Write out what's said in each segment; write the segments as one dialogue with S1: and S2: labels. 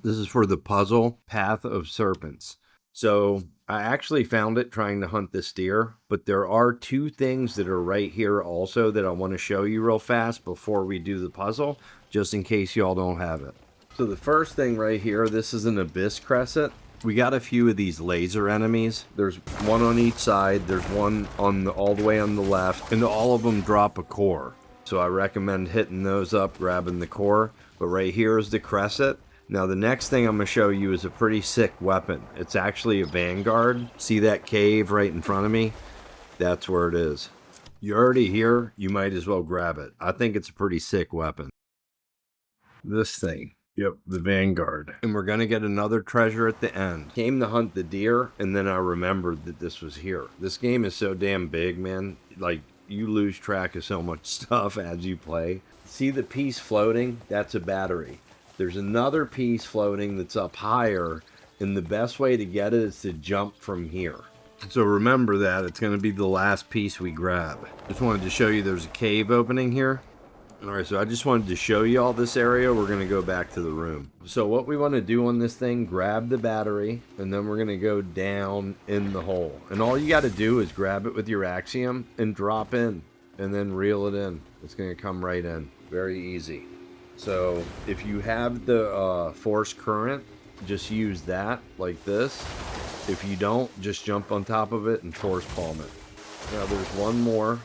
S1: This is for the puzzle Path of Serpents. So I actually found it trying to hunt this deer, but there are two things that are right here also that I want to show you real fast before we do the puzzle, just in case y'all don't have it. So the first thing right here, this is an Abys Cresset. We got a few of these laser enemies. There's one on each side. There's one on all the way on the left, and all of them drop a core. So I recommend hitting those up, grabbing the core. But right here is the Cresset. Now the next thing I'm going to show you is a pretty sick weapon. It's actually a Vanguard. See that cave right in front of me? That's where it is. You're already here, you might as well grab it. I think it's a pretty sick weapon. This thing. Yep, the Vanguard. And we're going to get another treasure at the end. Came to hunt the deer, and then I remembered that this was here. This game is so damn big, man. Like, you lose track of so much stuff as you play. See the piece floating? That's a battery. There's another piece floating that's up higher, and the best way to get it is to jump from here. So remember that. It's going to be the last piece we grab. Just wanted to show you there's a cave opening here. Alright, so I just wanted to show you all this area. We're going to go back to the room. So what we want to do on this thing, grab the battery, and then we're going to go down in the hole. And all you got to do is grab it with your axiom and drop in, and then reel it in. It's going to come right in. Very easy. So if you have the force current, just use that like this. If you don't, just jump on top of it and force palm it. Now there's one more.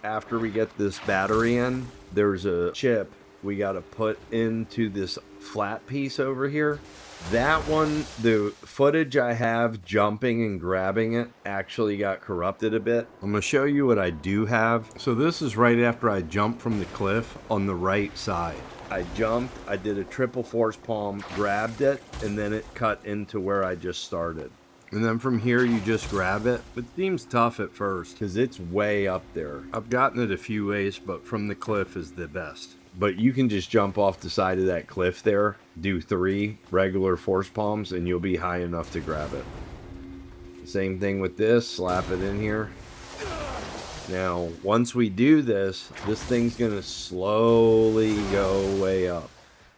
S1: After we get this battery in, there's a chip we got to put into this flat piece over here. That one, the footage I have jumping and grabbing it actually got corrupted a bit. I'm going to show you what I do have. So this is right after I jumped from the cliff on the right side. I jumped, I did a triple force palm, grabbed it, and then it cut into where I just started. And then from here, you just grab it. It seems tough at first because it's way up there. I've gotten it a few ways, but from the cliff is the best. But you can just jump off the side of that cliff there, do 3 regular force palms, and you'll be high enough to grab it. Same thing with this, slap it in here. Now, once we do this, this thing's gonna slowly go way up.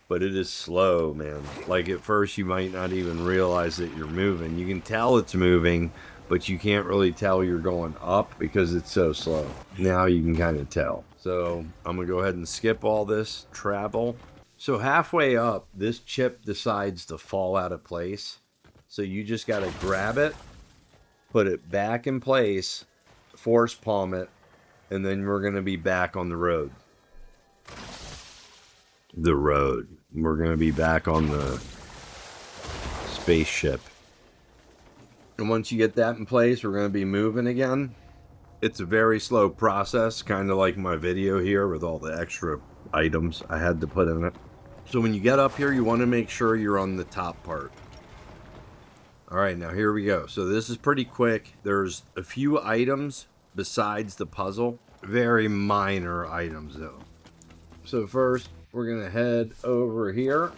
S1: But it is slow, man. Like at first you might not even realize that you're moving. You can tell it's moving, but you can't really tell you're going up because it's so slow. Now you can kind of tell. So I'm gonna go ahead and skip all this travel. So halfway up, this chip decides to fall out of place. So you just gotta grab it, put it back in place, force palm it, and then we're gonna be back on the road. We're going to be back on the spaceship. And once you get that in place, we're going to be moving again. It's a very slow process, kind of like my video here with all the extra items I had to put in it. So when you get up here, you want to make sure you're on the top part. Alright, now here we go. So this is pretty quick. There's a few items besides the puzzle. Very minor items though. So first, we're going to head over here,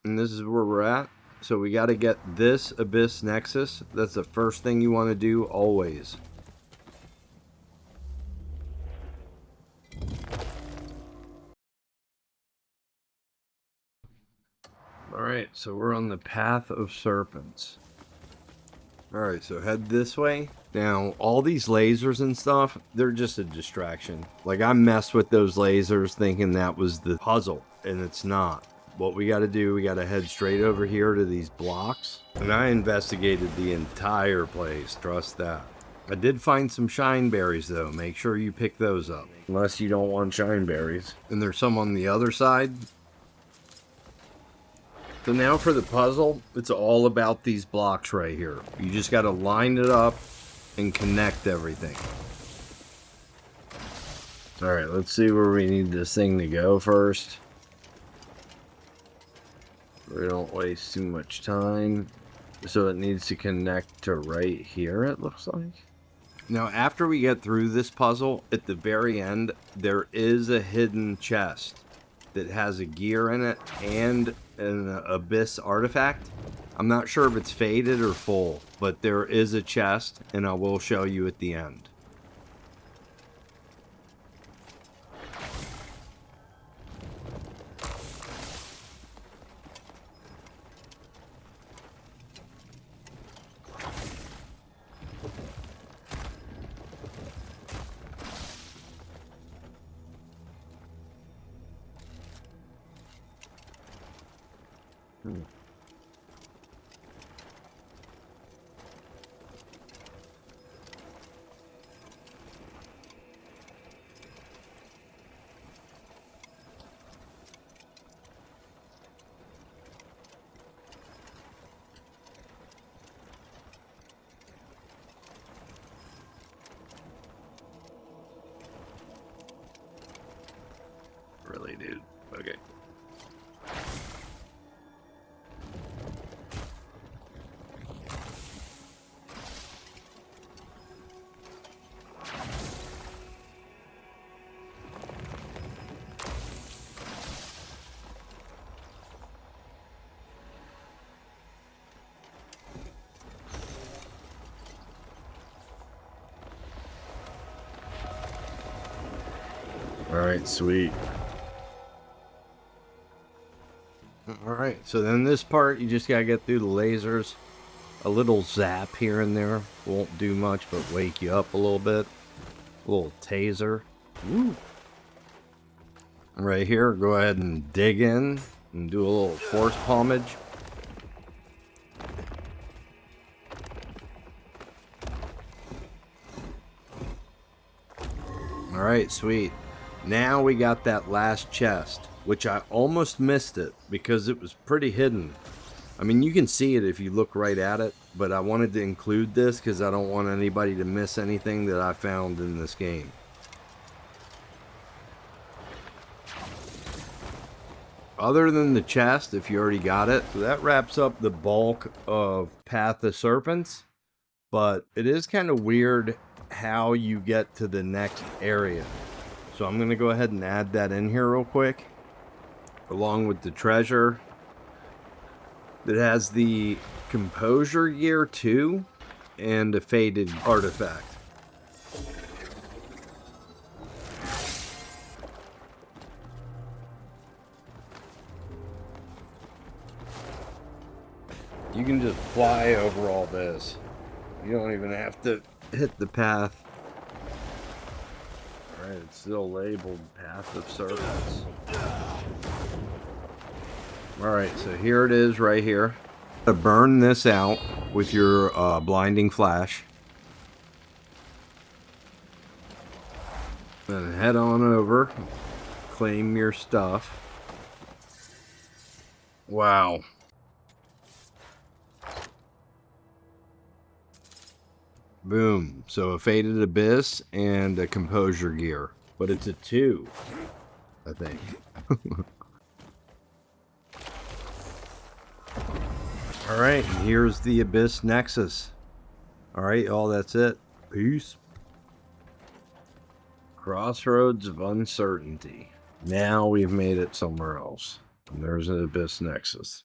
S1: and this is where we're at. So we got to get this Abys Nexus. That's the first thing you want to do always. Alright, so we're on the Path of Serpents. Alright, so head this way. Now, all these lasers and stuff, they're just a distraction. Like, I messed with those lasers thinking that was the puzzle, and it's not. What we gotta do, we gotta head straight over here to these blocks. And I investigated the entire place, trust that. I did find some Shineberries, though. Make sure you pick those up. Unless you don't want Shineberries. And there's some on the other side. So now for the puzzle, it's all about these blocks right here. You just got to line it up and connect everything. Alright, let's see where we need this thing to go first. We don't waste too much time. So it needs to connect to right here, it looks like. Now after we get through this puzzle, at the very end, there is a hidden chest that has a gear in it and an Abys artifact. I'm not sure if it's faded or full, but there is a chest, and I will show you at the end. Really, dude. Okay. All right, sweet. All right, so then this part, you just gotta get through the lasers. A little zap here and there won't do much, but wake you up a little bit. A little taser. Woo. Right here, go ahead and dig in and do a little force palmage. All right, sweet. Now we got that last chest, which I almost missed it because it was pretty hidden. I mean, you can see it if you look right at it, but I wanted to include this because I don't want anybody to miss anything that I found in this game. Other than the chest, if you already got it, so that wraps up the bulk of Path of Serpents, but it is kind of weird how you get to the next area. So I'm going to go ahead and add that in here real quick, along with the treasure. That has the composure gear too, and a faded artifact. You can just fly over all this. You don't even have to hit the path. Alright, it's still labeled Path of Serpents. Alright, so here it is right here. Burn this out with your blinding flash. Then head on over. Claim your stuff. Wow. Boom. So a faded abyss and a composure gear. But it's a 2, I think. Alright, here's the Abyss Nexus. Alright, y'all, that's it. Peace. Crossroads of Uncertainty. Now we've made it somewhere else. And there's an Abyss Nexus.